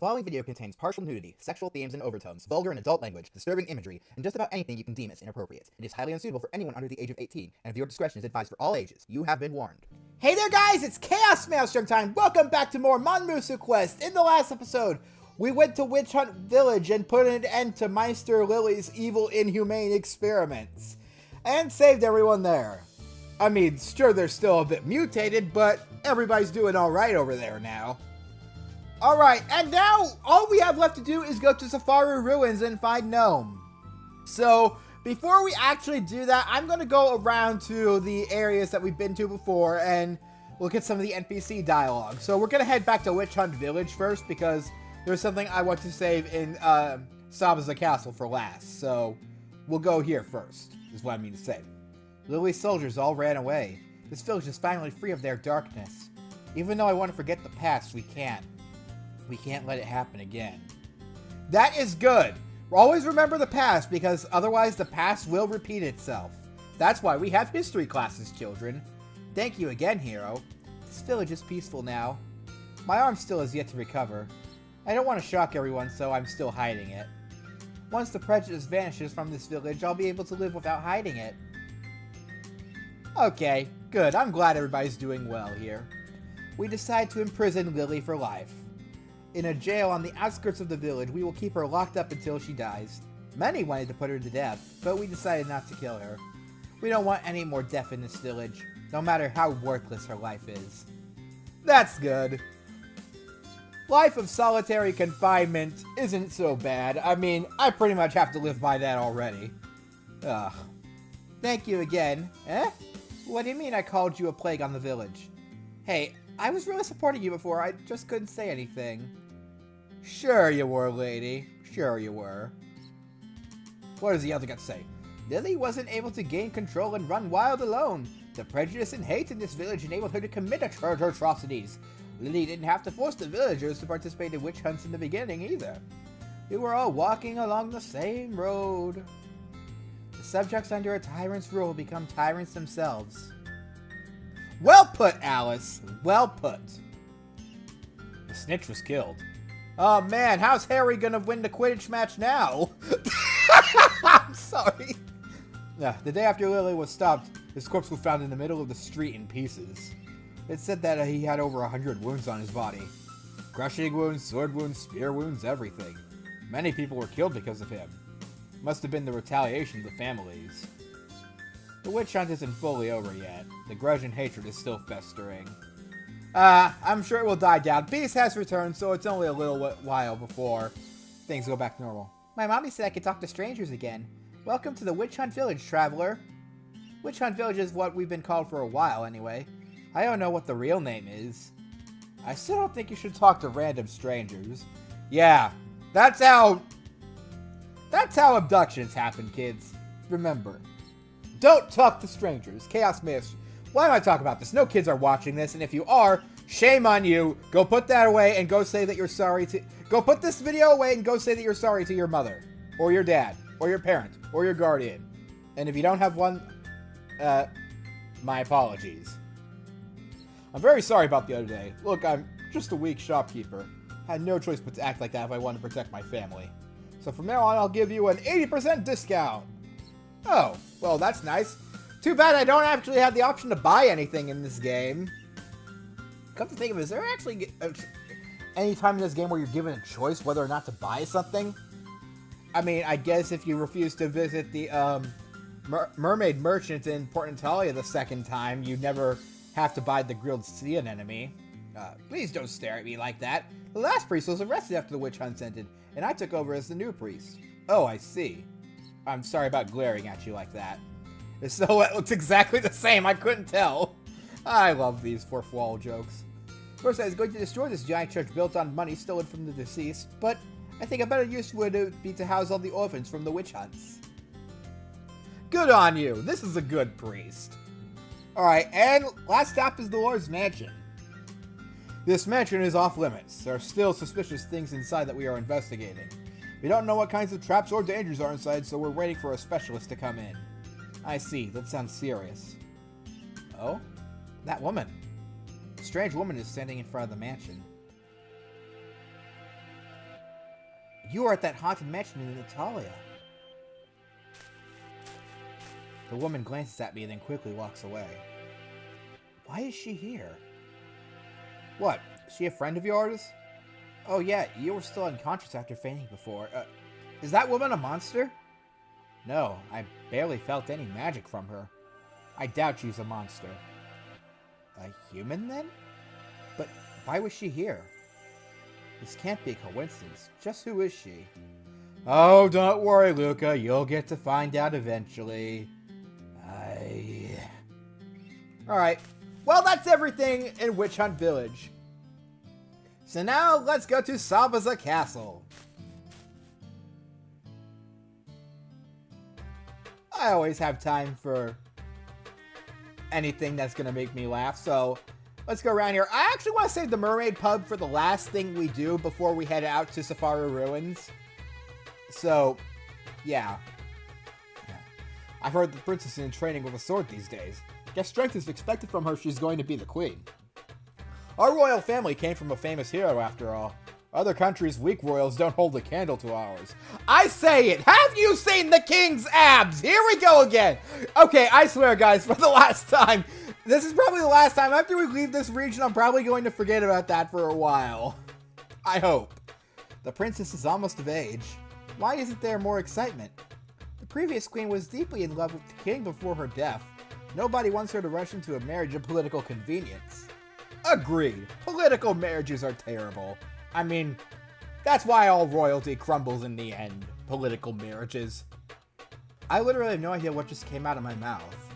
following video contains partial nudity, sexual themes and overtones, vulgar and adult language, disturbing imagery, and just about anything you can deem as inappropriate. It is highly unsuitable for anyone under the age of 18, and viewer discretion is advised for all ages. You have been warned. Hey there guys, it's ChaosMaelstrom time! Welcome back to more Monmusu Quest! In the last episode, we went to Witch Hunt Village and put an end to Meister Lily's evil, inhumane experiments. And saved everyone there. I mean, sure they're still a bit mutated, but everybody's doing alright over there now. Alright, and now all we have left to do is go to Safaru Ruins and find Gnome. So, before we actually do that, I'm going to go around to the areas that we've been to before and look at some of the NPC dialogue. So we're going to head back to Witch Hunt Village first because there's something I want to save in Sabaza Castle for last. So we'll go here first, is what I mean to say. Lily's soldiers all ran away. This village is finally free of their darkness. Even though I want to forget the past, we can't. We can't let it happen again. That is good. Always remember the past, because otherwise the past will repeat itself. That's why we have history classes, children. Thank you again, hero. This village is peaceful now. My arm still has yet to recover. I don't want to shock everyone, so I'm still hiding it. Once the prejudice vanishes from this village, I'll be able to live without hiding it. Okay, good. I'm glad everybody's doing well here. We decide to imprison Lily for life. In a jail on the outskirts of the village, we will keep her locked up until she dies. Many wanted to put her to death, but we decided not to kill her. We don't want any more death in this village, no matter how worthless her life is. That's good. Life of solitary confinement isn't so bad. I mean, I pretty much have to live by that already. Ugh. Thank you again. Eh? What do you mean I called you a plague on the village? Hey, I was really supporting you before, I just couldn't say anything. Sure you were, lady. Sure you were. What does the other got to say? Lily wasn't able to gain control and run wild alone. The prejudice and hate in this village enabled her to commit atrocities. Lily didn't have to force the villagers to participate in witch hunts in the beginning either. We were all walking along the same road. The subjects under a tyrant's rule become tyrants themselves. Well put, Alice. Well put. The snitch was killed. Oh man, how's Harry gonna win the Quidditch match now? I'm sorry. The day after Lily was stopped, his corpse was found in the middle of the street in pieces. It said that he had over 100 wounds on his body. Crushing wounds, sword wounds, spear wounds, everything. Many people were killed because of him. Must have been the retaliation of the families. The witch hunt isn't fully over yet. The grudge and hatred is still festering. I'm sure it will die down. Peace has returned, so it's only a little while before things go back to normal. My mommy said I could talk to strangers again. Welcome to the Witch Hunt Village, traveler. Witch Hunt Village is what we've been called for a while, anyway. I don't know what the real name is. I still don't think you should talk to random strangers. Yeah, that's how abductions happen, kids. Remember. Don't talk to strangers. ChaosMaelstrom. Why am I talking about this? No kids are watching this, and if you are, shame on you. Go put that away and go say that you're sorry to... Go put this video away and go say that you're sorry to your mother, or your dad, or your parent, or your guardian. And if you don't have one, my apologies. I'm very sorry about the other day. Look, I'm just a weak shopkeeper. I had no choice but to act like that if I wanted to protect my family. So from now on, I'll give you an 80% discount. Oh, well, that's nice. Too bad I don't actually have the option to buy anything in this game. Come to think of it, is there actually any time in this game where you're given a choice whether or not to buy something? I mean, I guess if you refuse to visit the mermaid merchant in Port Natalia the second time, you never have to buy the grilled sea anemone. Please don't stare at me like that. The last priest was arrested after the witch hunt ended, and I took over as the new priest. Oh, I see. I'm sorry about glaring at you like that. So it looks exactly the same, I couldn't tell. I love these fourth wall jokes. First, I was going to destroy this giant church built on money stolen from the deceased, but I think a better use would be to house all the orphans from the witch hunts. Good on you, this is a good priest. Alright, and last stop is the Lord's Mansion. This mansion is off limits. There are still suspicious things inside that we are investigating. We don't know what kinds of traps or dangers are inside, so we're waiting for a specialist to come in. I see, that sounds serious. Oh? That woman. A strange woman is standing in front of the mansion. You are at that haunted mansion in Italia. The woman glances at me and then quickly walks away. Why is she here? What? Is she a friend of yours? Oh yeah, you were still unconscious after fainting before. Is that woman a monster? No, I barely felt any magic from her. I doubt she's a monster. A human, then? But why was she here? This can't be a coincidence. Just who is she? Oh, don't worry, Luca. You'll get to find out eventually. Alright. Well, that's everything in Witch Hunt Village. So now, let's go to Sabaza Castle. I always have time for anything that's going to make me laugh, so let's go around here. I actually want to save the Mermaid Pub for the last thing we do before we head out to Safaru Ruins. So, yeah. I've heard the princess is in training with a sword these days. Guess strength is expected from her if she's going to be the queen. Our royal family came from a famous hero, after all. Other countries' weak royals don't hold a candle to ours. I say it! Have you seen the king's abs? Here we go again! Okay, I swear, guys, for the last time, this is probably the last time. After we leave this region, I'm probably going to forget about that for a while. I hope. The princess is almost of age. Why isn't there more excitement? The previous queen was deeply in love with the king before her death. Nobody wants her to rush into a marriage of political convenience. Agreed. Political marriages are terrible. I mean, that's why all royalty crumbles in the end. Political marriages. I literally have no idea what just came out of my mouth.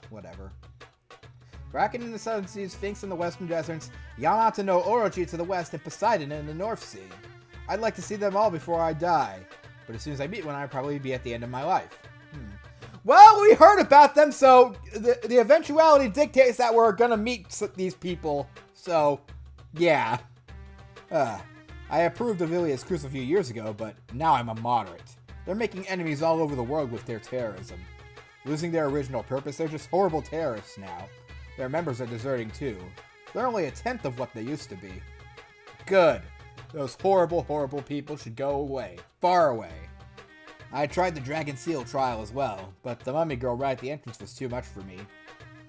Whatever. Kraken in the Southern Sea, Sphinx in the Western Deserts, Yamato no Orochi to the west, and Poseidon in the North Sea. I'd like to see them all before I die. But as soon as I meet one, I'd probably be at the end of my life. Well, we heard about them, so the eventuality dictates that we're gonna meet these people. So, yeah. I approved of Ilias Cruz a few years ago, but now I'm a moderate. They're making enemies all over the world with their terrorism. Losing their original purpose, they're just horrible terrorists now. Their members are deserting too. They're only a tenth of what they used to be. Good. Those horrible, horrible people should go away. Far away. I tried the Dragon Seal trial as well, but the mummy girl right at the entrance was too much for me.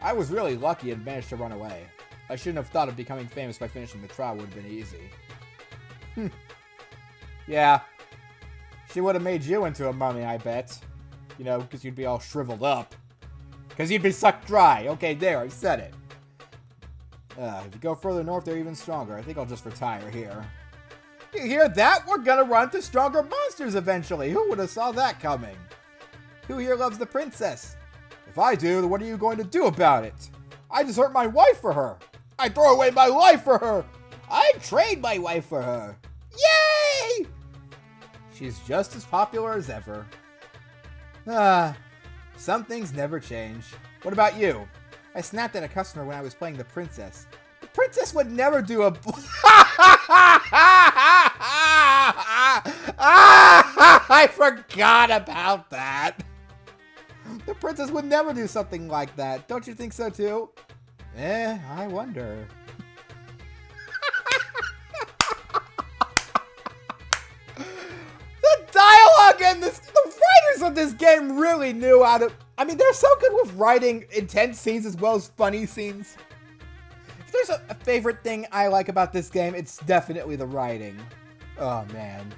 I was really lucky and managed to run away. I shouldn't have thought of becoming famous by finishing the trial would have been easy. Yeah. She would have made you into a mummy, I bet. You know, because you'd be all shriveled up. Because you'd be sucked dry. Okay, there, I said it. If you go further north, they're even stronger. I think I'll just retire here. You hear that? We're gonna run to stronger monsters eventually. Who would have saw that coming? Who here loves the princess? If I do, then what are you going to do about it? I just hurt my wife for her. I throw away my life for her. I trade my wife for her. Yay! She's just as popular as ever. Some things never change. What about you? I snapped at a customer when I was playing the princess. The princess would never do a... I forgot about that. The princess would never do something like that. Don't you think so too? I wonder. The dialogue and the writers of this game really knew how to... I mean, they're so good with writing intense scenes as well as funny scenes. If there's a favorite thing I like about this game, it's definitely the writing. Oh, man.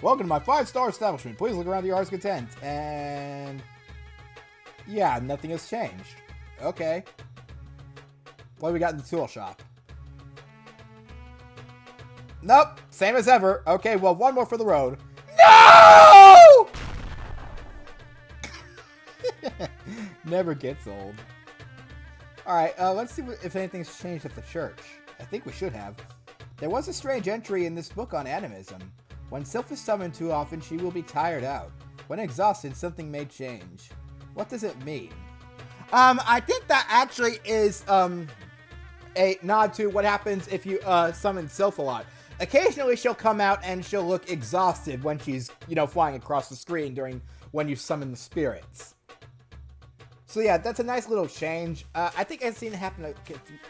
Welcome to my 5-star establishment. Please look around to your heart's content. And... yeah, nothing has changed. Okay. What do we got in the tool shop? Nope. Same as ever. Okay, well, one more for the road. No! Never gets old. Alright, let's see if anything's changed at the church. I think we should have. There was a strange entry in this book on animism. When Sylph is summoned too often, she will be tired out. When exhausted, something may change. What does it mean? I think that actually is, a nod to what happens if you, summon Sylph a lot. Occasionally, she'll come out and she'll look exhausted when she's, you know, flying across the screen when you summon the spirits. So yeah, that's a nice little change. I think I've seen it happen a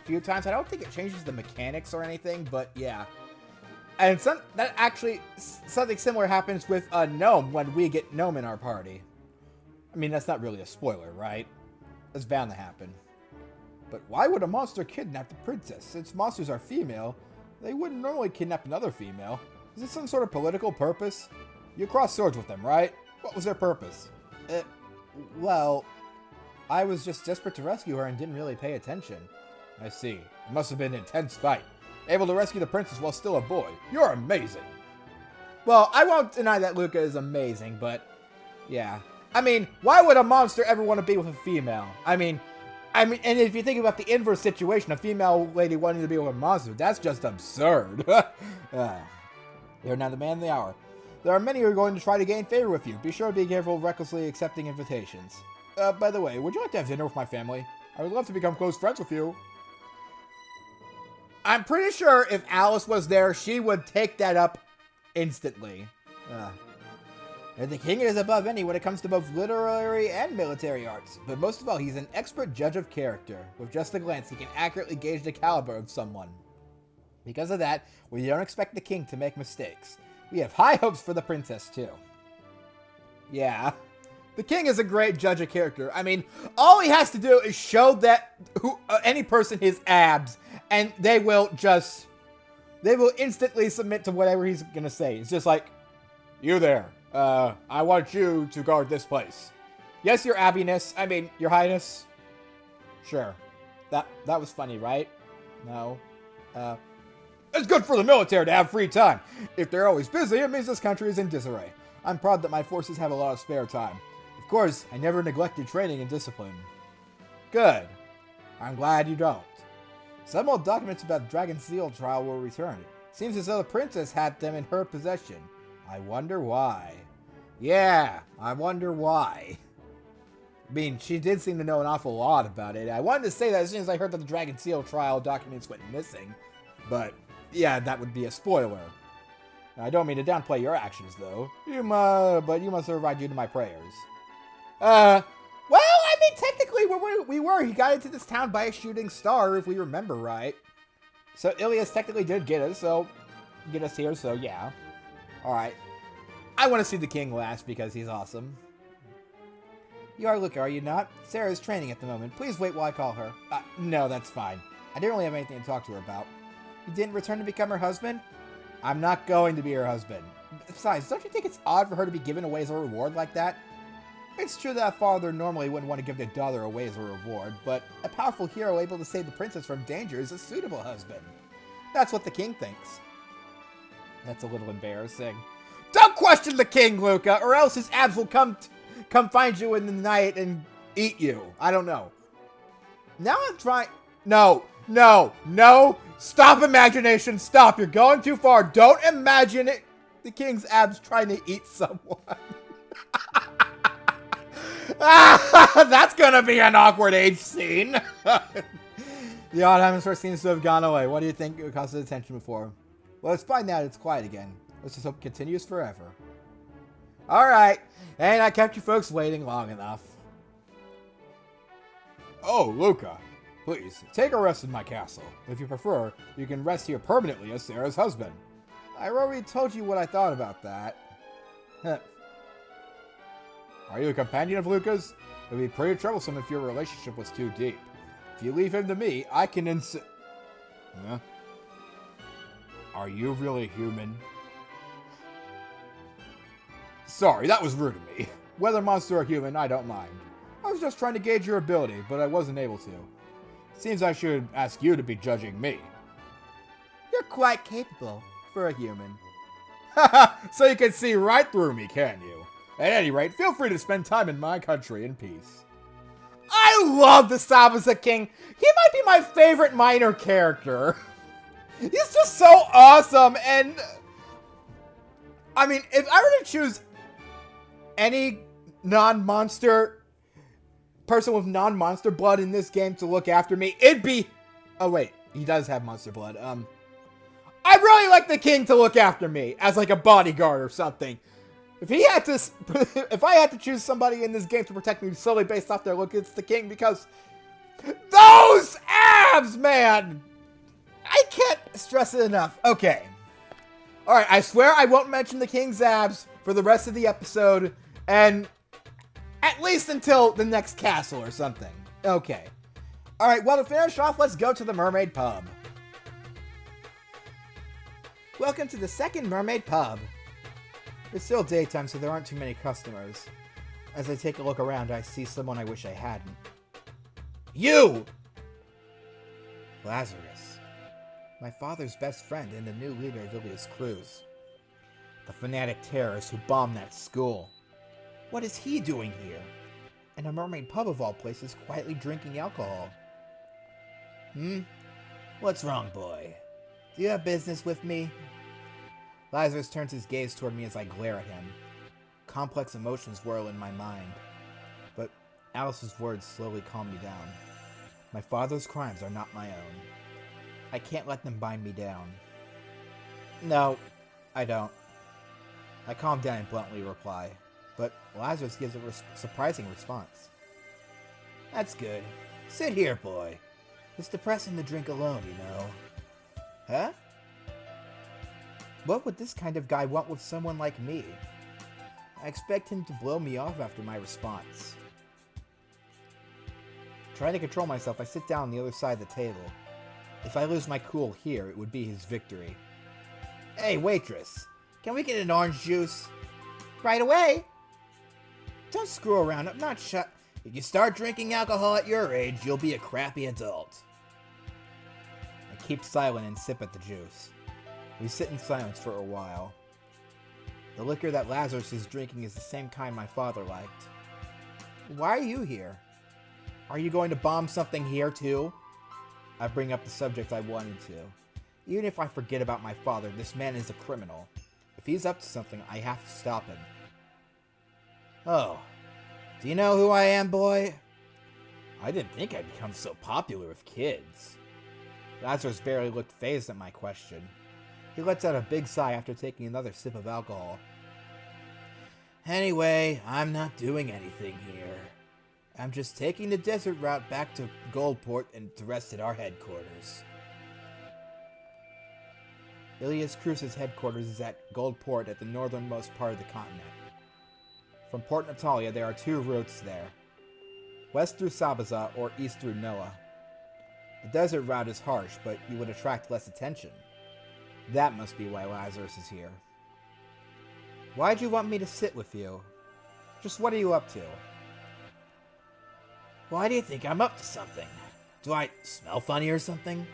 few times. I don't think it changes the mechanics or anything, but yeah. And something similar happens with a Gnome when we get Gnome in our party. I mean, that's not really a spoiler, right? That's bound to happen. But why would a monster kidnap the princess? Since monsters are female, they wouldn't normally kidnap another female. Is this some sort of political purpose? You crossed swords with them, right? What was their purpose? Well, I was just desperate to rescue her and didn't really pay attention. I see. It must have been an intense fight. Able to rescue the princess while still a boy. You're amazing. Well, I won't deny that Luca is amazing, but yeah. I mean, why would a monster ever want to be with a female? I mean, and if you think about the inverse situation, a female lady wanting to be with a monster, that's just absurd. You're now the man of the hour. There are many who are going to try to gain favor with you. Be sure to be careful of recklessly accepting invitations. By the way, would you like to have dinner with my family? I would love to become close friends with you. I'm pretty sure if Alice was there, she would take that up instantly. And the king is above any when it comes to both literary and military arts. But most of all, he's an expert judge of character. With just a glance, he can accurately gauge the caliber of someone. Because of that, we don't expect the king to make mistakes. We have high hopes for the princess, too. Yeah. The king is a great judge of character. I mean, all he has to do is show that any person his abs, and they will instantly submit to whatever he's going to say. It's just like, you there. I want you to guard this place. Yes, your abbiness. I mean, your highness. Sure. That was funny, right? No. It's good for the military to have free time. If they're always busy, it means this country is in disarray. I'm proud that my forces have a lot of spare time. Of course, I never neglected training and discipline. Good. I'm glad you don't. Some old documents about the Dragon Seal trial were returned. Seems as though the princess had them in her possession. I wonder why. Yeah, I wonder why. I mean, she did seem to know an awful lot about it. I wanted to say that as soon as I heard that the Dragon Seal trial documents went missing. But, yeah, that would be a spoiler. I don't mean to downplay your actions, though. But you must have arrived due to my prayers. Well, I mean, technically, we were. He got into this town by a shooting star, if we remember right. So, Ilias technically did get us here, so yeah. Alright. I want to see the king last because he's awesome. You are Luca, are you not? Sarah is training at the moment. Please wait while I call her. No, that's fine. I didn't really have anything to talk to her about. You didn't return to become her husband? I'm not going to be her husband. Besides, don't you think it's odd for her to be given away as a reward like that? It's true that a father normally wouldn't want to give their daughter away as a reward, but a powerful hero able to save the princess from danger is a suitable husband. That's what the king thinks. That's a little embarrassing. Don't question the king, Luca, or else his abs will come find you in the night and eat you. I don't know. Now I'm trying... No. Stop imagination. Stop. You're going too far. Don't imagine it. The king's abs trying to eat someone. That's gonna be an awkward age scene. The odd atmosphere seems to have gone away. What do you think it caused attention before? Well, it's fine now that it's quiet again. Let's just hope it continues forever. Alright. And I kept you folks waiting long enough. Oh, Luca. Please, take a rest in my castle. If you prefer, you can rest here permanently as Sarah's husband. I already told you what I thought about that. Are you a companion of Luca's? It would be pretty troublesome if your relationship was too deep. If you leave him to me, I can Huh? Are you really human? Sorry, that was rude of me. Whether monster or human, I don't mind. I was just trying to gauge your ability, but I wasn't able to. Seems I should ask you to be judging me. You're quite capable for a human. Haha, so you can see right through me, can you? At any rate, feel free to spend time in my country in peace. I love the Sabusa King. He might be my favorite minor character. He's just so awesome, and... I mean, if I were to choose any non-monster person with non-monster blood in this game to look after me, it'd be... Oh, wait. He does have monster blood. I'd really like the king to look after me as, like, a bodyguard or something. If I had to choose somebody in this game to protect me solely based off their look, it's the king, because those abs, man! I can't stress it enough. Okay. Alright, I swear I won't mention the King's abs for the rest of the episode, and at least until the next castle or something. Okay. Alright, well, to finish off, let's go to the Mermaid Pub. Welcome to the second Mermaid Pub. It's still daytime, so there aren't too many customers. As I take a look around, I see someone I wish I hadn't. You! Lazarus. My father's best friend and the new leader of Ilia's crews. The fanatic terrorist who bombed that school. What is he doing here? In a mermaid pub of all places, quietly drinking alcohol. What's wrong, boy? Do you have business with me? Lazarus turns his gaze toward me as I glare at him. Complex emotions whirl in my mind. But Alice's words slowly calm me down. My father's crimes are not my own. I can't let them bind me down. No, I don't. I calm down and bluntly reply. But Lazarus gives a surprising response. That's good. Sit here, boy. It's depressing to drink alone, you know. Huh? What would this kind of guy want with someone like me? I expect him to blow me off after my response. Trying to control myself, I sit down on the other side of the table. If I lose my cool here, it would be his victory. Hey, waitress! Can we get an orange juice? Right away! Don't screw around, I'm not shut. If you start drinking alcohol at your age, you'll be a crappy adult. I keep silent and sip at the juice. We sit in silence for a while. The liquor that Lazarus is drinking is the same kind my father liked. Why are you here? Are you going to bomb something here too? I bring up the subject I wanted to. Even if I forget about my father, this man is a criminal. If he's up to something, I have to stop him. Oh, do you know who I am, boy? I didn't think I'd become so popular with kids. Lazarus barely looked fazed at my question. He lets out a big sigh after taking another sip of alcohol. Anyway, I'm not doing anything here. I'm just taking the desert route back to Goldport and to rest at our headquarters. Ilias Cruz's headquarters is at Goldport at the northernmost part of the continent. From Port Natalia, there are two routes there. West through Sabaza or east through Noah. The desert route is harsh, but you would attract less attention. That must be why Lazarus is here. Why'd you want me to sit with you? Just what are you up to? Why do you think I'm up to something? Do I smell funny or something?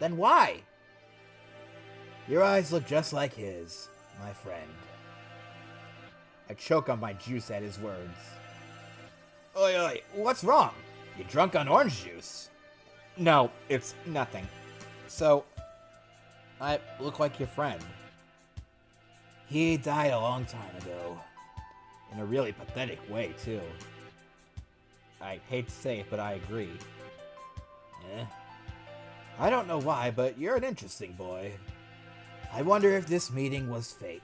Then why? Your eyes look just like his, my friend. I choke on my juice at his words. Oi, oi, what's wrong? You drunk on orange juice? No, it's nothing. So, I look like your friend. He died a long time ago. In a really pathetic way, too. I hate to say it, but I agree. I don't know why, but you're an interesting boy. I wonder if this meeting was fate.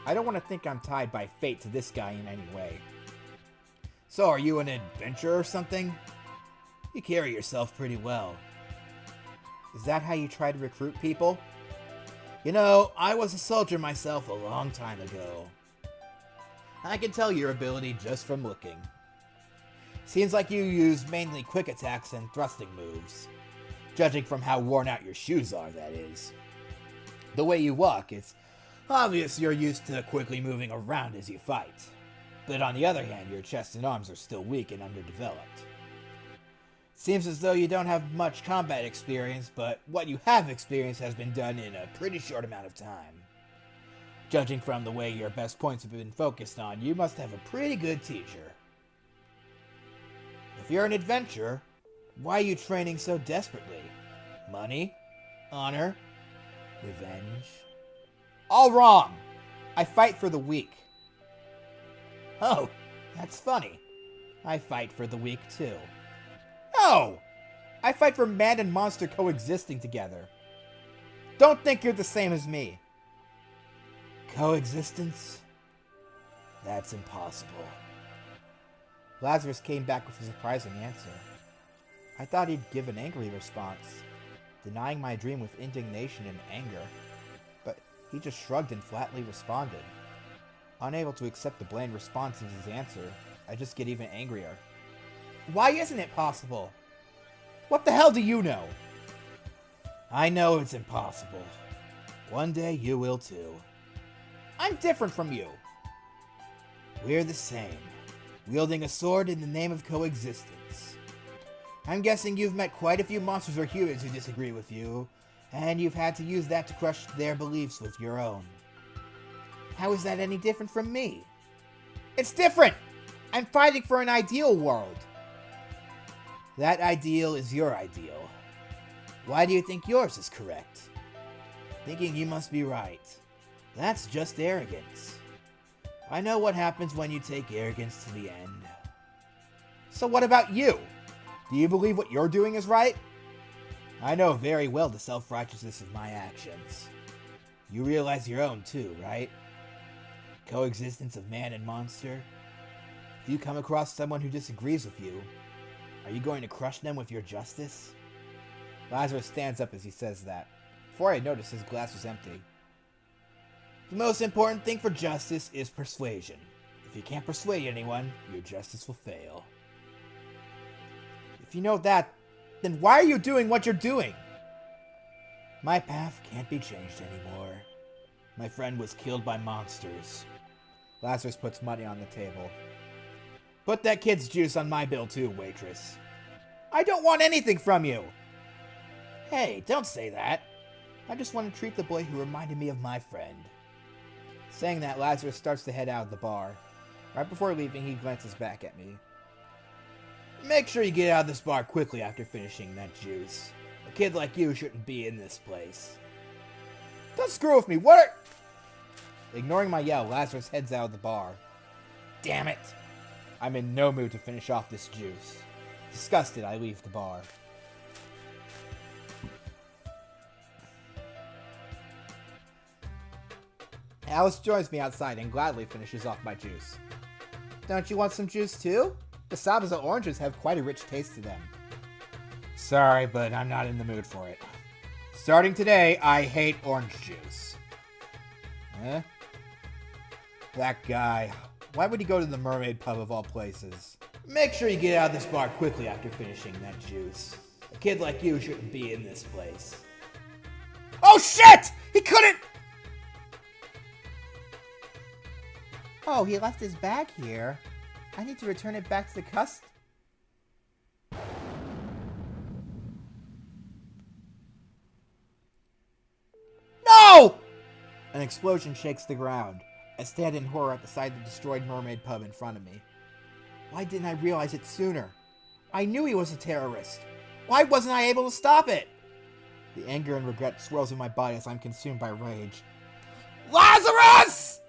I don't want to think I'm tied by fate to this guy in any way. So, are you an adventurer or something? You carry yourself pretty well. Is that how you try to recruit people? You know, I was a soldier myself a long time ago. I can tell your ability just from looking. Seems like you use mainly quick attacks and thrusting moves. Judging from how worn out your shoes are, that is. The way you walk, it's obvious you're used to quickly moving around as you fight. But on the other hand, your chest and arms are still weak and underdeveloped. Seems as though you don't have much combat experience, but what you have experienced has been done in a pretty short amount of time. Judging from the way your best points have been focused on, you must have a pretty good teacher. If you're an adventurer, why are you training so desperately? Money? Honor? Revenge? All wrong! I fight for the weak. Oh, that's funny. I fight for the weak too. No! I fight for man and monster coexisting together. Don't think you're the same as me. Coexistence? That's impossible. Lazarus came back with a surprising answer. I thought he'd give an angry response, denying my dream with indignation and anger. He just shrugged and flatly responded. Unable to accept the bland response as his answer, I just get even angrier. Why isn't it possible? What the hell do you know? I know it's impossible. One day you will too. I'm different from you. We're the same, wielding a sword in the name of coexistence. I'm guessing you've met quite a few monsters or humans who disagree with you, and you've had to use that to crush their beliefs with your own. How is that any different from me? It's different! I'm fighting for an ideal world. That ideal is your ideal. Why do you think yours is correct? Thinking you must be right. That's just arrogance. I know what happens when you take arrogance to the end. So what about you? Do you believe what you're doing is right? I know very well the self-righteousness of my actions. You realize your own too, right? Coexistence of man and monster. If you come across someone who disagrees with you, are you going to crush them with your justice? Lazarus stands up as he says that. Before I notice, his glass was empty. The most important thing for justice is persuasion. If you can't persuade anyone, your justice will fail. If you know that, then why are you doing what you're doing? My path can't be changed anymore. My friend was killed by monsters. Lazarus puts money on the table. Put that kid's juice on my bill too, waitress. I don't want anything from you! Hey, don't say that. I just want to treat the boy who reminded me of my friend. Saying that, Lazarus starts to head out of the bar. Right before leaving, he glances back at me. Make sure you get out of this bar quickly after finishing that juice. A kid like you shouldn't be in this place. Don't screw with me, what are... Ignoring my yell, Lazarus heads out of the bar. Damn it! I'm in no mood to finish off this juice. Disgusted, I leave the bar. Alice joins me outside and gladly finishes off my juice. Don't you want some juice too? The Sabaza oranges have quite a rich taste to them. Sorry, but I'm not in the mood for it. Starting today, I hate orange juice. Eh? That guy. Why would he go to the Mermaid Pub of all places? Make sure you get out of this bar quickly after finishing that juice. A kid like you shouldn't be in this place. Oh shit! He couldn't... Oh, he left his bag here. I need to return it back to the No! An explosion shakes the ground. I stand in horror at the sight of the destroyed Mermaid Pub in front of me. Why didn't I realize it sooner? I knew he was a terrorist. Why wasn't I able to stop it? The anger and regret swirls in my body as I'm consumed by rage. Lazarus!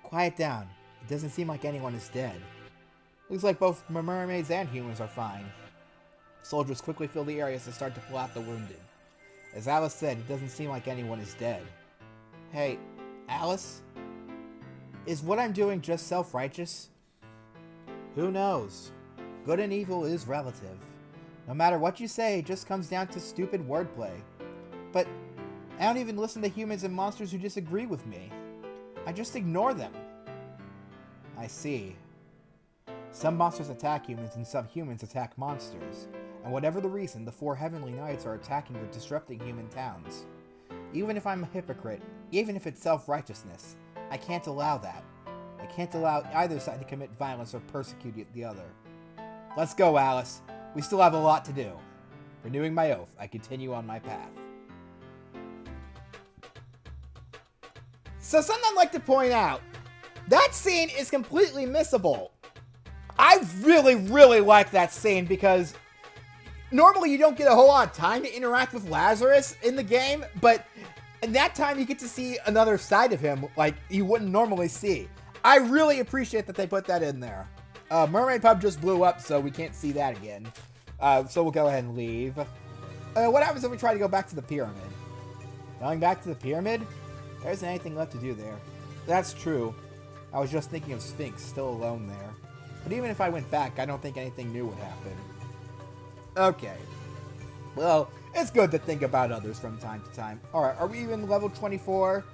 Quiet down. It doesn't seem like anyone is dead. Looks like both mermaids and humans are fine. Soldiers quickly fill the areas to start to pull out the wounded. As Alice said, it doesn't seem like anyone is dead. Hey, Alice? Is what I'm doing just self-righteous? Who knows? Good and evil is relative. No matter what you say, it just comes down to stupid wordplay. But I don't even listen to humans and monsters who disagree with me. I just ignore them. I see. Some monsters attack humans and some humans attack monsters. And whatever the reason, the 4 Heavenly Knights are attacking or disrupting human towns. Even if I'm a hypocrite, even if it's self-righteousness, I can't allow that. I can't allow either side to commit violence or persecute the other. Let's go, Alice. We still have a lot to do. Renewing my oath, I continue on my path. So something I'd like to point out. That scene is completely missable. I really, really like that scene because normally you don't get a whole lot of time to interact with Lazarus in the game, but in that time you get to see another side of him like you wouldn't normally see. I really appreciate that they put that in there. Mermaid Pub just blew up, so we can't see that again. So we'll go ahead and leave. What happens if we try to go back to the pyramid? Going back to the pyramid? There isn't anything left to do there. That's true. I was just thinking of Sphinx still alone there. But even if I went back, I don't think anything new would happen. Okay. Well, It's good to think about others from time to time. Alright, are we even level 24?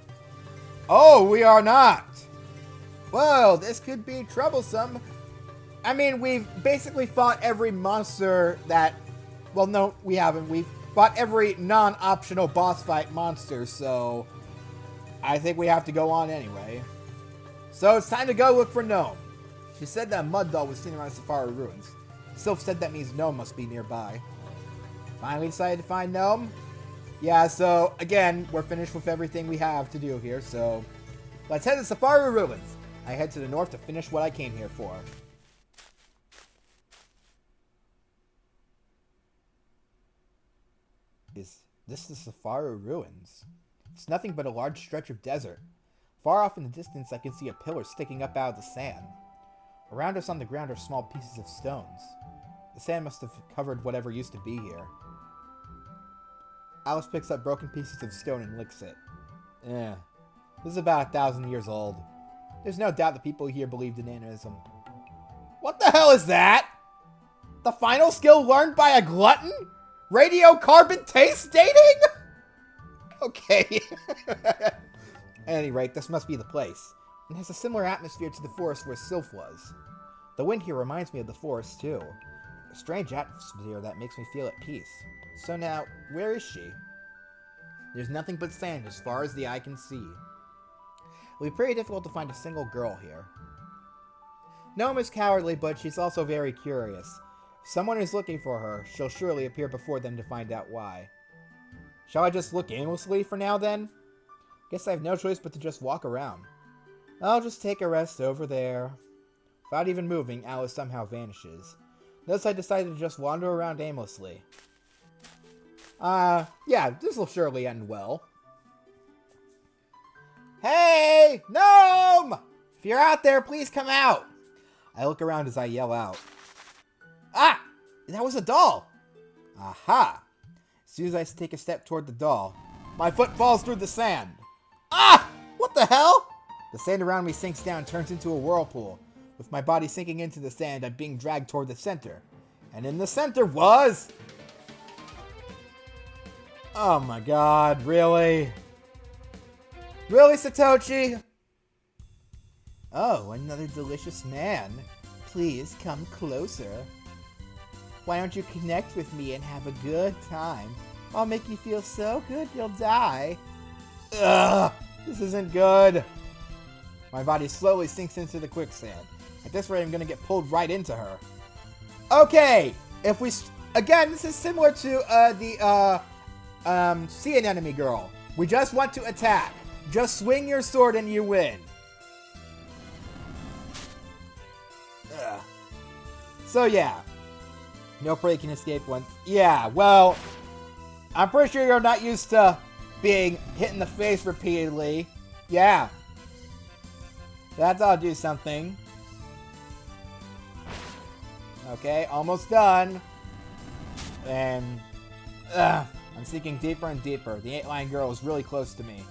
Oh, we are not! Well, this could be troublesome. I mean, we've basically fought every monster that... Well, no, we haven't. We've fought every non-optional boss fight monster, so... I think we have to go on anyway. So it's time to go look for Gnome. She said that Mud Doll was seen around Safaru Ruins. Sylph said that means Gnome must be nearby. Finally decided to find Gnome? Yeah, so, again, we're finished with everything we have to do here, so... Let's head to Safaru Ruins. I head to the north to finish what I came here for. Is this the Safaru Ruins? It's nothing but a large stretch of desert. Far off in the distance, I can see a pillar sticking up out of the sand. Around us on the ground are small pieces of stones. The sand must have covered whatever used to be here. Alice picks up broken pieces of stone and licks it. This is about 1,000 years old. There's no doubt the people here believed in animism. What the hell is that? The final skill learned by a glutton? Radiocarbon taste dating? Okay. At any rate, this must be the place. It has a similar atmosphere to the forest where Sylph was. The wind here reminds me of the forest, too. A strange atmosphere that makes me feel at peace. So now, where is she? There's nothing but sand as far as the eye can see. It'll be pretty difficult to find a single girl here. Gnome is cowardly, but she's also very curious. If someone is looking for her, she'll surely appear before them to find out why. Shall I just look aimlessly for now, then? Guess I have no choice but to just walk around. I'll just take a rest over there. Without even moving, Alice somehow vanishes. Thus, I decided to just wander around aimlessly. Yeah, this will surely end well. Hey! Gnome! If you're out there, please come out! I look around as I yell out. Ah! That was a doll! Aha! As soon as I take a step toward the doll, my foot falls through the sand. Ah! What the hell? The sand around me sinks down and turns into a whirlpool. With my body sinking into the sand, I'm being dragged toward the center. And in the center was... Oh my god, really? Really, Satoshi? Oh, another delicious man. Please come closer. Why don't you connect with me and have a good time? I'll make you feel so good you'll die. Ugh, this isn't good. My body slowly sinks into the quicksand. At this rate, I'm gonna get pulled right into her. Okay, if we... Again, this is similar to the sea anemone girl. We just want to attack. Just swing your sword and you win. Ugh. So yeah. No prey can escape once. Yeah, well, I'm pretty sure you're not used to being hit in the face repeatedly. Yeah. That's ought to do something. Okay, almost done. And I'm sinking deeper and deeper. The 8-line girl is really close to me.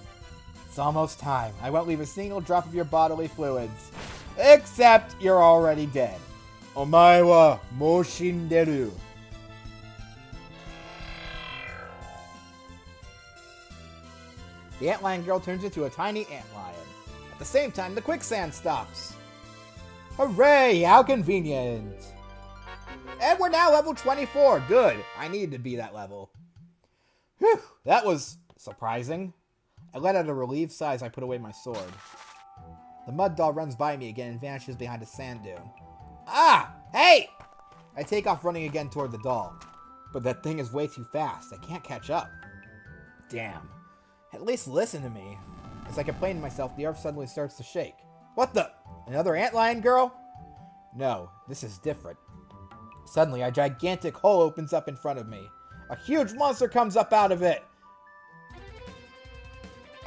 It's almost time. I won't leave a single drop of your bodily fluids. Except you're already dead. Omae wa mou shinderu. The antlion girl turns into a tiny antlion. At the same time, the quicksand stops. Hooray! How convenient! And we're now level 24. Good. I needed to be that level. Whew. That was surprising. I let out a relieved sigh as I put away my sword. The mud doll runs by me again and vanishes behind a sand dune. Ah! Hey! I take off running again toward the doll. But that thing is way too fast. I can't catch up. Damn. At least listen to me. As I complain to myself, the earth suddenly starts to shake. What the? Another antlion girl? No, this is different. Suddenly, a gigantic hole opens up in front of me. A huge monster comes up out of it.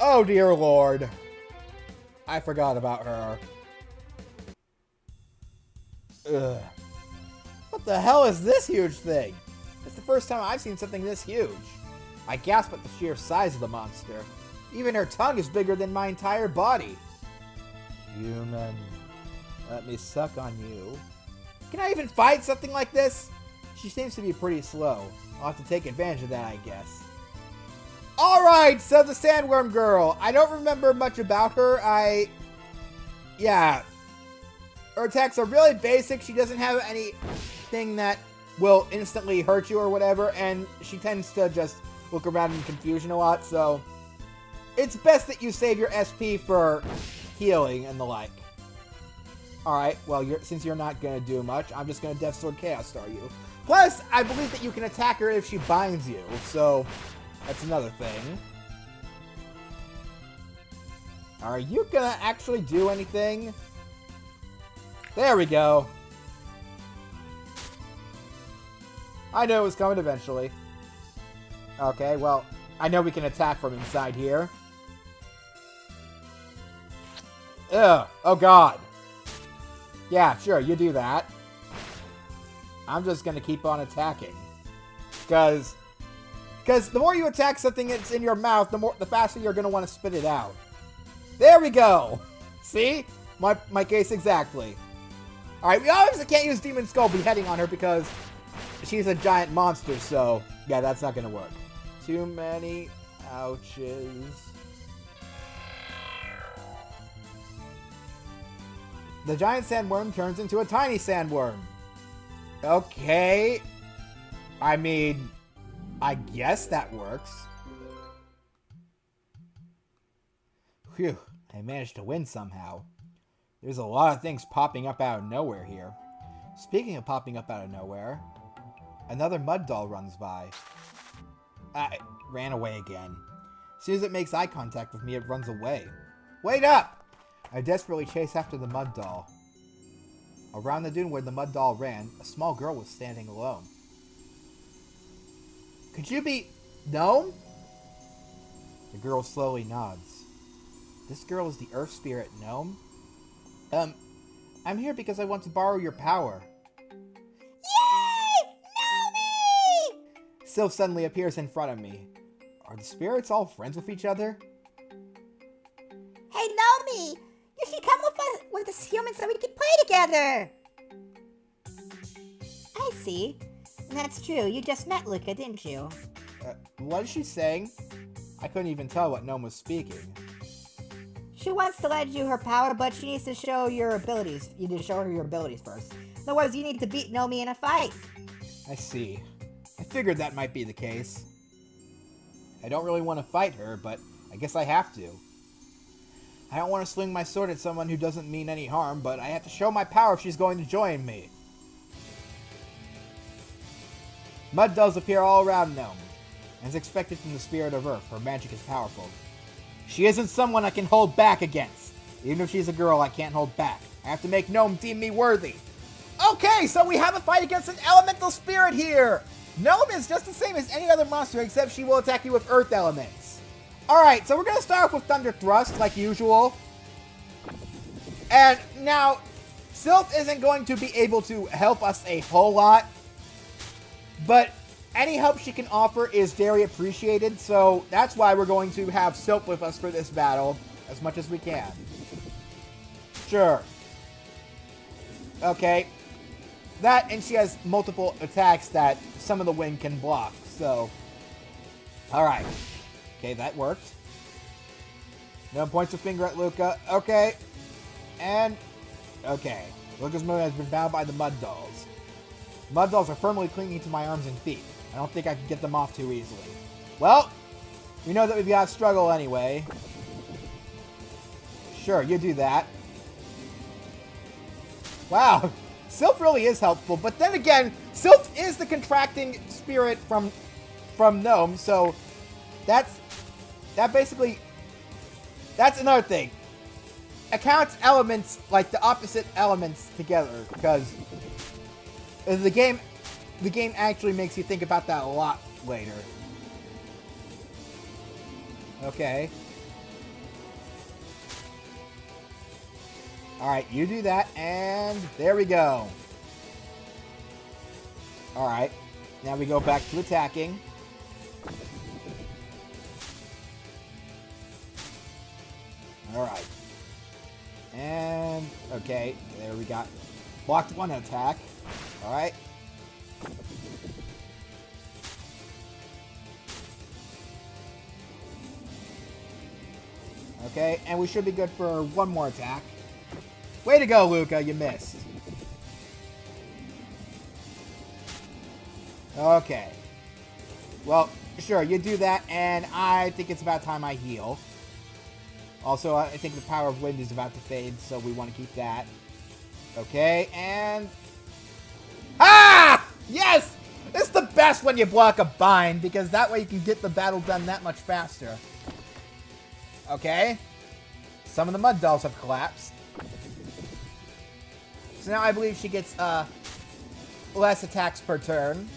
Oh dear lord. I forgot about her. Ugh. What the hell is this huge thing? It's the first time I've seen something this huge. I gasp at the sheer size of the monster. Even her tongue is bigger than my entire body. Human, let me suck on you. Can I even fight something like this? She seems to be pretty slow. I'll have to take advantage of that, I guess. Alright, so the Sandworm Girl. I don't remember much about her. Yeah. Her attacks are really basic. She doesn't have anything that will instantly hurt you or whatever, and she tends to just look around in confusion a lot, so it's best that you save your SP for healing and the like. Alright, well, since you're not going to do much, I'm just going to Death Sword Chaos Star you. Plus, I believe that you can attack her if she binds you, so that's another thing. Are you going to actually do anything? There we go. I knew it was coming eventually. Okay, well, I know we can attack from inside here. Ugh, oh god. Yeah, sure, you do that. I'm just gonna keep on attacking. Because the more you attack something that's in your mouth, the faster you're gonna want to spit it out. There we go! See? My case exactly. Alright, we obviously can't use Demon Skull Beheading on her because she's a giant monster, so yeah, that's not gonna work. Too many ouches. The giant sandworm turns into a tiny sandworm. Okay. I mean, I guess that works. Phew, I managed to win somehow. There's a lot of things popping up out of nowhere here. Speaking of popping up out of nowhere, another mud doll runs by. I ran away again. As soon as it makes eye contact with me, it runs away. Wait up! I desperately chase after the mud doll. Around the dune where the mud doll ran, a small girl was standing alone. Could you be Gnome? The girl slowly nods. This girl is the Earth Spirit Gnome? I'm here because I want to borrow your power. Yay! Gnome! Sylph suddenly appears in front of me. Are the spirits all friends with each other? Hey, Gnome! You should come with us humans so we can play together! I see. That's true. You just met Luca, didn't you? What is she saying? I couldn't even tell what Gnome was speaking. She wants to lend you her power, but she needs to show your abilities. You need to show her your abilities first. In other words, you need to beat Gnome in a fight. I see. I figured that might be the case. I don't really want to fight her, but I guess I have to. I don't want to swing my sword at someone who doesn't mean any harm, but I have to show my power if she's going to join me. Mud dolls appear all around Gnome. As expected from the spirit of Earth, her magic is powerful. She isn't someone I can hold back against. Even if she's a girl, I can't hold back. I have to make Gnome deem me worthy. Okay, so we have a fight against an elemental spirit here. Gnome is just the same as any other monster, except she will attack you with earth elements. Alright, so we're going to start off with Thunder Thrust, like usual. And now, Sylph isn't going to be able to help us a whole lot. But any help she can offer is very appreciated, so that's why we're going to have Sylph with us for this battle as much as we can. Sure. Okay. That, and she has multiple attacks that some of the wind can block, so... Alright. Okay, that worked. No points a finger at Luca. Okay. And... Okay. Luca's move has been bound by the mud dolls. Mud dolls are firmly clinging to my arms and feet. I don't think I can get them off too easily. Well, we know that we've got to struggle anyway. Sure, you do that. Wow, Sylph really is helpful, but then again, Sylph is the contracting spirit from Gnome, so that's another thing. It counts elements, like the opposite elements together, because the game actually makes you think about that a lot later. Okay. Alright, you do that, and there we go. Alright, now we go back to attacking. Alright. And, okay, there we got blocked one attack. Alright. Okay, and we should be good for one more attack. Way to go, Luca, you missed. Okay. Well, sure, you do that, and I think it's about time I heal. Also, I think the power of wind is about to fade, so we want to keep that. Okay, and... Ah! Yes! It's the best when you block a bind, because that way you can get the battle done that much faster. Okay. Some of the mud dolls have collapsed. So now I believe she gets less attacks per turn.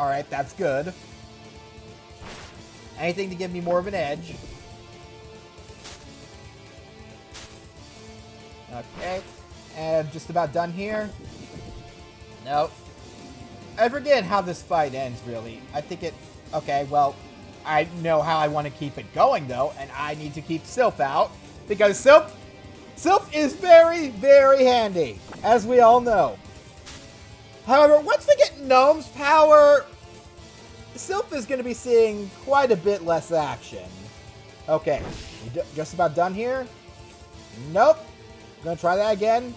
Alright, that's good. Anything to give me more of an edge. Okay. And just about done here. Nope. I forget how this fight ends, really. I think it... Okay, well, I know how I want to keep it going, though, and I need to keep Sylph out, because Sylph is very, very handy, as we all know. However, once we get Gnome's power, Sylph is going to be seeing quite a bit less action. Okay, just about done here? Nope. Gonna try that again.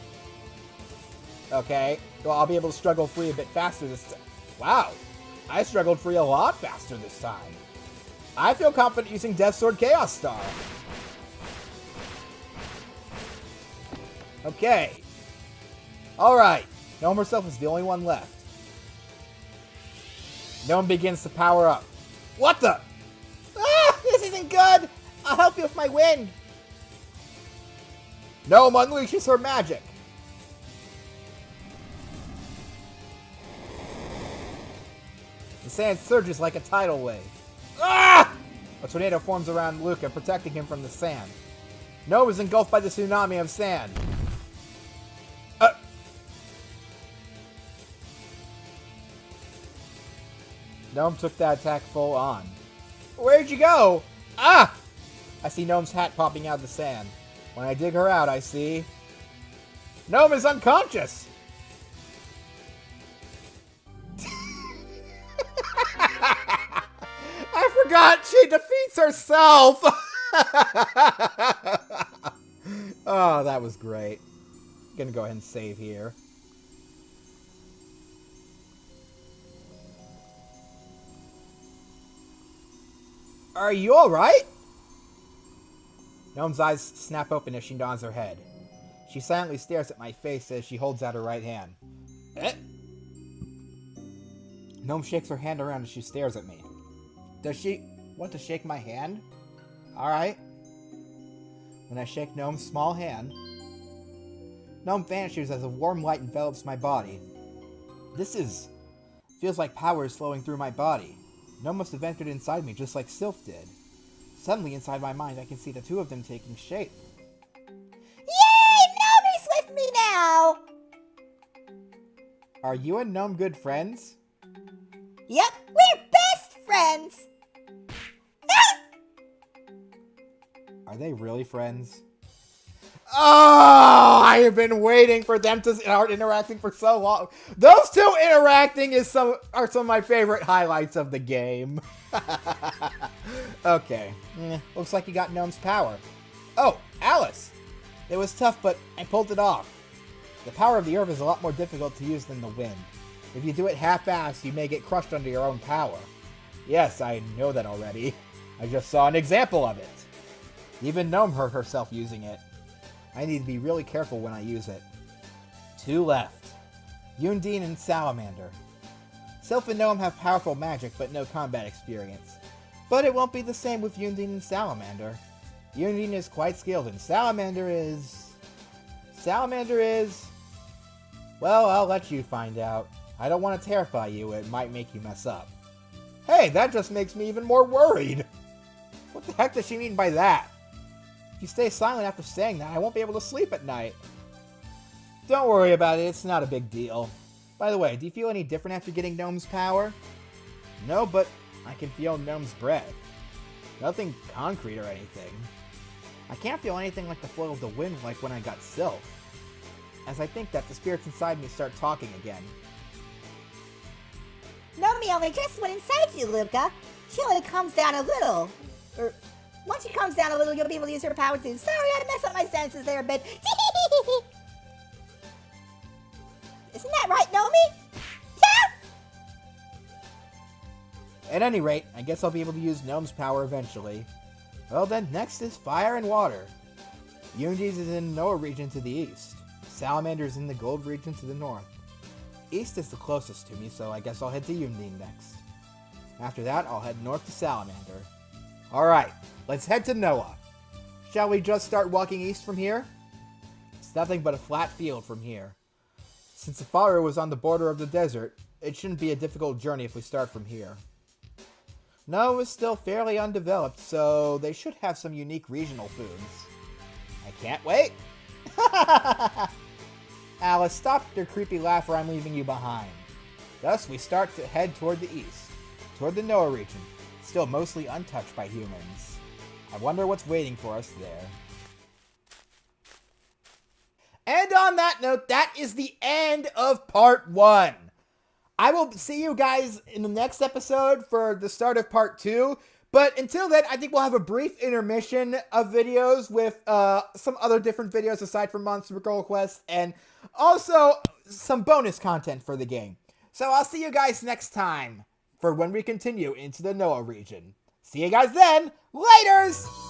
Okay, well, I'll be able to struggle free a bit faster this time. Wow, I struggled free a lot faster this time. I feel confident using Death Sword Chaos Star. Okay. Alright, Gnome herself is the only one left. Gnome begins to power up. What the? Ah, this isn't good! I'll help you with my wind. Gnome unleashes her magic. The sand surges like a tidal wave. Ah! A tornado forms around Luca, protecting him from the sand. Gnome is engulfed by the tsunami of sand. Gnome took that attack full on. Where'd you go? Ah! I see Gnome's hat popping out of the sand. When I dig her out, I see... Gnome is unconscious! I forgot she defeats herself! Oh, that was great. Gonna go ahead and save here. Are you alright? Gnome's eyes snap open as she nods her head. She silently stares at my face as she holds out her right hand. Eh? Gnome shakes her hand around as she stares at me. Does she want to shake my hand? Alright. When I shake Gnome's small hand, Gnome vanishes as a warm light envelops my body. Feels like power is flowing through my body. Gnome must have entered inside me just like Sylph did. Suddenly, inside my mind, I can see the two of them taking shape. Yay! Gnome's with me now! Are you and Gnome good friends? Yep, we're best friends! Are they really friends? Oh, I have been waiting for them to start interacting for so long. Those two interacting are some of my favorite highlights of the game. Okay. Looks like you got Gnome's power. Oh, Alice! It was tough, but I pulled it off. The power of the earth is a lot more difficult to use than the wind. If you do it half-assed, you may get crushed under your own power. Yes, I know that already. I just saw an example of it. Even Gnome hurt herself using it. I need to be really careful when I use it. Two left. Undine and Salamander. Sylph and Gnome have powerful magic, but no combat experience. But it won't be the same with Undine and Salamander. Undine is quite skilled, and Salamander is... Well, I'll let you find out. I don't want to terrify you, it might make you mess up. Hey, that just makes me even more worried! What the heck does she mean by that? If you stay silent after saying that, I won't be able to sleep at night. Don't worry about it, it's not a big deal. By the way, do you feel any different after getting Gnome's power? No, but I can feel Gnome's breath. Nothing concrete or anything. I can't feel anything like the flow of the wind like when I got Sylph. As I think that, the spirits inside me start talking again. Gnome only just went inside you, Luca. She only comes down a little. Once she calms down a little, you'll be able to use her power too. Sorry, I messed up my senses there a bit. Isn't that right, Gnome? Yeah! At any rate, I guess I'll be able to use Gnome's power eventually. Well then, next is fire and water. Yunji's is in the Noah region to the east. Salamander's in the Gold region to the north. East is the closest to me, so I guess I'll head to Yundin next. After that, I'll head north to Salamander. Alright, let's head to Noah. Shall we just start walking east from here? It's nothing but a flat field from here. Since Safaru was on the border of the desert, it shouldn't be a difficult journey if we start from here. Noah is still fairly undeveloped, so they should have some unique regional foods. I can't wait! Alice, stop your creepy laugh or I'm leaving you behind. Thus, we start to head toward the east, toward the Noah region, still mostly untouched by humans. I wonder what's waiting for us there. And on that note, that is the end of part 1. I will see you guys in the next episode for the start of part 2. But until then, I think we'll have a brief intermission of videos with some other different videos aside from Monster Girl Quest and also some bonus content for the game. So I'll see you guys next time for when we continue into the Noah region. See you guys then. Laters!